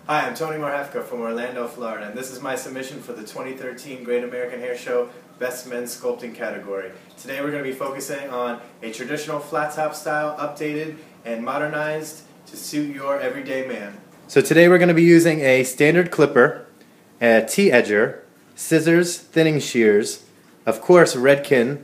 Hi, I'm Tony Marhefka from Orlando, Florida, and this is my submission for the 2013 Great American Hair Show Best Men's Sculpting category. Today we're going to be focusing on a traditional flat top style, updated and modernized to suit your everyday man. So today we're going to be using a standard clipper, a T-edger, scissors, thinning shears, of course Redken,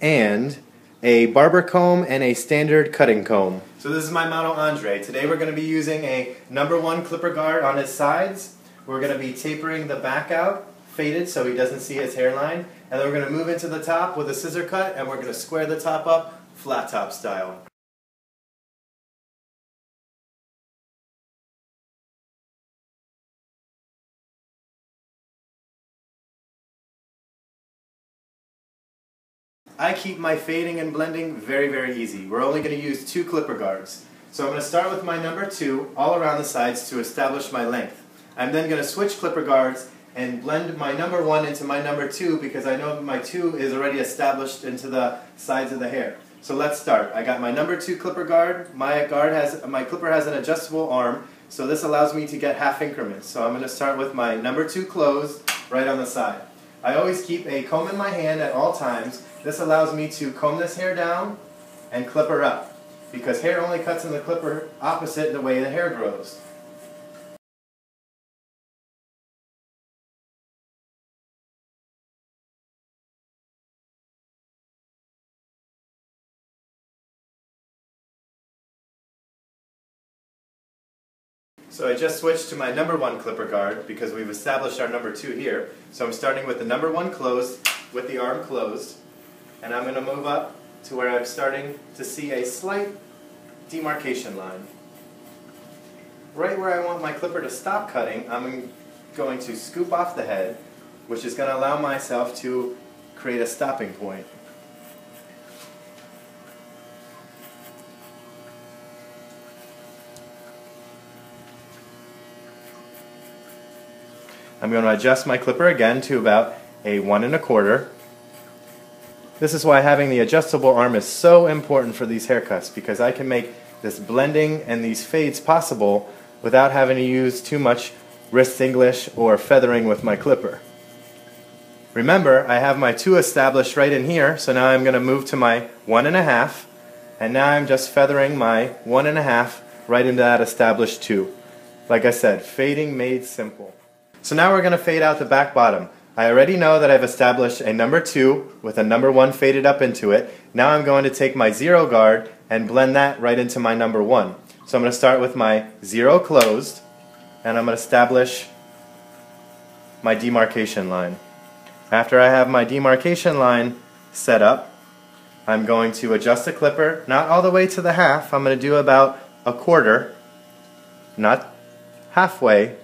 and a barber comb and a standard cutting comb. So this is my model Andre. Today we're going to be using a #1 clipper guard on his sides. We're going to be tapering the back out, faded so he doesn't see his hairline. And then we're going to move into the top with a scissor cut and we're going to square the top up flat top style. I keep my fading and blending very, very easy. We're only going to use 2 clipper guards. So I'm going to start with my #2 all around the sides to establish my length. I'm then going to switch clipper guards and blend my णंबर1 into my णंबर2 because I know my 2 is already established into the sides of the hair. So let's start. I got my #2 clipper guard. My clipper has an adjustable arm, so this allows me to get half increments. So I'm going to start with my णंबर2 closed right on the side. I always keep a comb in my hand at all times. This allows me to comb this hair down and clipper up, because hair only cuts in the clipper opposite the way the hair grows. So I just switched to my णंबर1 clipper guard because we've established our णंबर2 here. So I'm starting with the णंबर1 closed with the arm closed, and I'm going to move up to where I'm starting to see a slight demarcation line. Right where I want my clipper to stop cutting, I'm going to scoop off the head, which is going to allow myself to create a stopping point. I'm going to adjust my clipper again to about a 1 1/4. This is why having the adjustable arm is so important for these haircuts, because I can make this blending and these fades possible without having to use too much wrist English or feathering with my clipper. Remember, I have my 2 established right in here, so now I'm going to move to my 1 1/2, and now I'm just feathering my 1 1/2 right into that established 2. Like I said, fading made simple. So now we're going to fade out the back bottom. I already know that I've established a णंबर2 with a णंबर1 faded up into it. Now I'm going to take my 0 guard and blend that right into my णंबर1. So I'm going to start with my 0 closed, and I'm going to establish my demarcation line. After I have my demarcation line set up, I'm going to adjust the clipper, not all the way to the half. I'm going to do about a quarter, not halfway,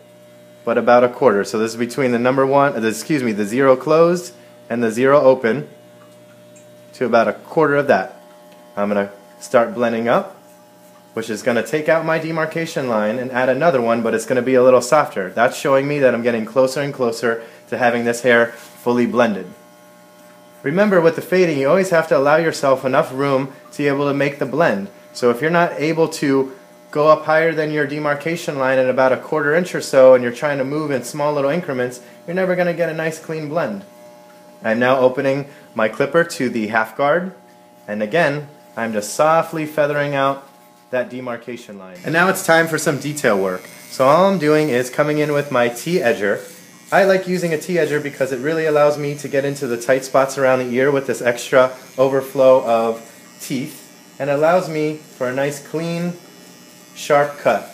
but about a quarter. So this is between the the 0 closed and the 0 open, to about a quarter of that. I'm going to start blending up, which is going to take out my demarcation line and add another one, but it's going to be a little softer. That's showing me that I'm getting closer and closer to having this hair fully blended. Remember, with the fading, you always have to allow yourself enough room to be able to make the blend. So if you're not able to go up higher than your demarcation line at about a 1/4 inch or so, and you're trying to move in small little increments, you're never going to get a nice clean blend. I'm now opening my clipper to the half guard, and again, I'm just softly feathering out that demarcation line. And now it's time for some detail work. So all I'm doing is coming in with my T-edger. I like using a T-edger because it really allows me to get into the tight spots around the ear with this extra overflow of teeth, and allows me for a nice clean, sharp cut.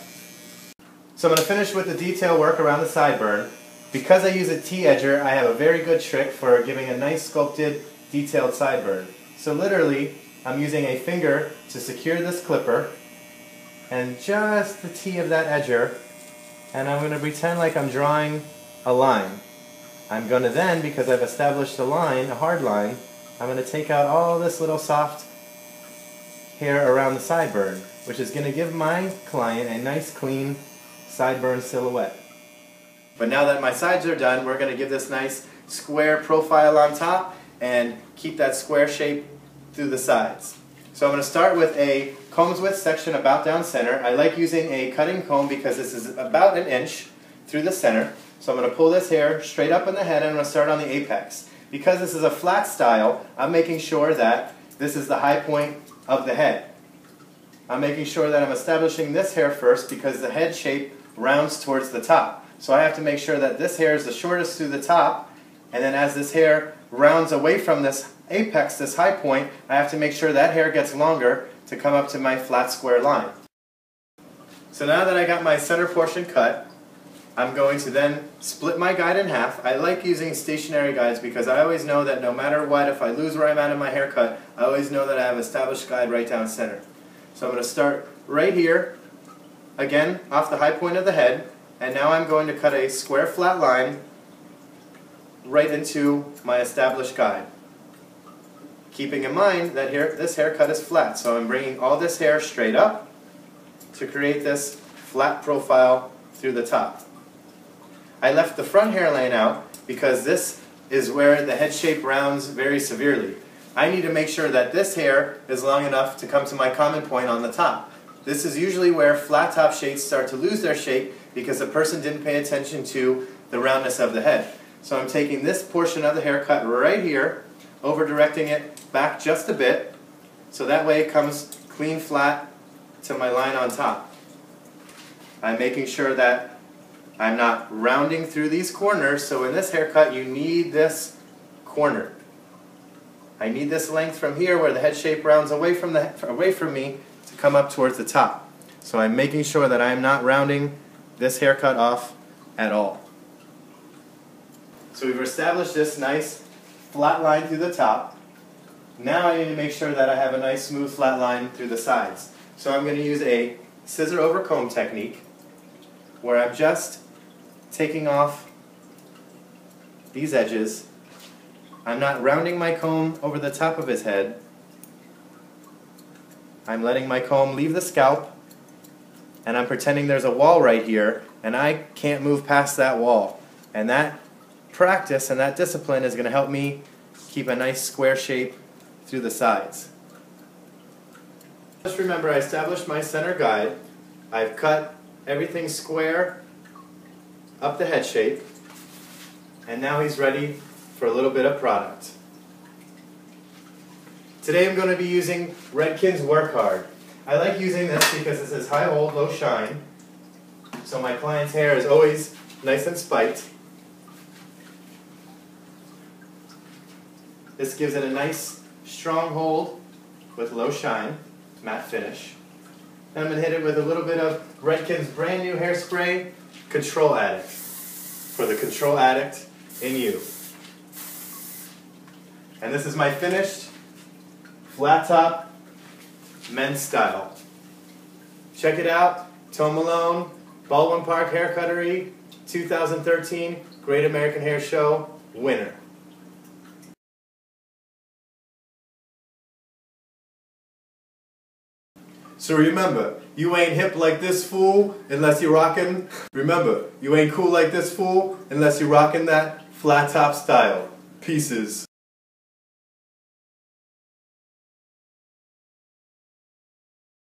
So I'm going to finish with the detail work around the sideburn. Because I use a T-edger, I have a very good trick for giving a nice sculpted, detailed sideburn. So literally, I'm using a finger to secure this clipper, and just the T of that edger, and I'm going to pretend like I'm drawing a line. I'm going to then, because I've established a line, a hard line, I'm going to take out all this little soft hair around the sideburn, which is going to give my client a nice clean sideburn silhouette. But now that my sides are done, we're going to give this nice square profile on top and keep that square shape through the sides. So I'm going to start with a combs width section about down center. I like using a cutting comb because this is about an inch through the center. So I'm going to pull this hair straight up in the head and I'm going to start on the apex. Because this is a flat style, I'm making sure that this is the high point of the head. I'm making sure that I'm establishing this hair first because the head shape rounds towards the top. So I have to make sure that this hair is the shortest through the top, and then as this hair rounds away from this apex, this high point, I have to make sure that hair gets longer to come up to my flat square line. So now that I got my center portion cut, I'm going to then split my guide in half. I like using stationary guides because I always know that no matter what, if I lose where I'm at in my haircut, I always know that I have established guide right down center. So I'm going to start right here, again off the high point of the head, and now I'm going to cut a square flat line right into my established guide. Keeping in mind that this haircut is flat, so I'm bringing all this hair straight up to create this flat profile through the top. I left the front hairline out because this is where the head shape rounds very severely. I need to make sure that this hair is long enough to come to my common point on the top. This is usually where flat top shades start to lose their shape because the person didn't pay attention to the roundness of the head. So I'm taking this portion of the haircut right here, over directing it back just a bit, so that way it comes clean flat to my line on top. I'm making sure that I'm not rounding through these corners, so in this haircut you need this corner. I need this length from here where the head shape rounds away from me to come up towards the top. So I'm making sure that I'm not rounding this haircut off at all. So we've established this nice flat line through the top. Now I need to make sure that I have a nice smooth flat line through the sides. So I'm going to use a scissor over comb technique where I'm just taking off these edges. I'm not rounding my comb over the top of his head. I'm letting my comb leave the scalp, and I'm pretending there's a wall right here, and I can't move past that wall. And that practice and that discipline is going to help me keep a nice square shape through the sides. Just remember, I established my center guide. I've cut everything square up the head shape, and now he's ready for a little bit of product. Today I'm going to be using Redken's Work Hard. I like using this because it says high hold, low shine, so my client's hair is always nice and spiked. This gives it a nice strong hold with low shine, matte finish. And I'm going to hit it with a little bit of Redken's brand new hairspray, Control Addict, for the control addict in you. And this is my finished flat top men's style. Check it out, Tom Malone, Baldwin Park Hair Cuttery, 2013 Great American Hair Show winner. So remember, you ain't hip like this fool unless you're rockin'. Remember, you ain't cool like this fool unless you're rockin' that flat top style. Pieces.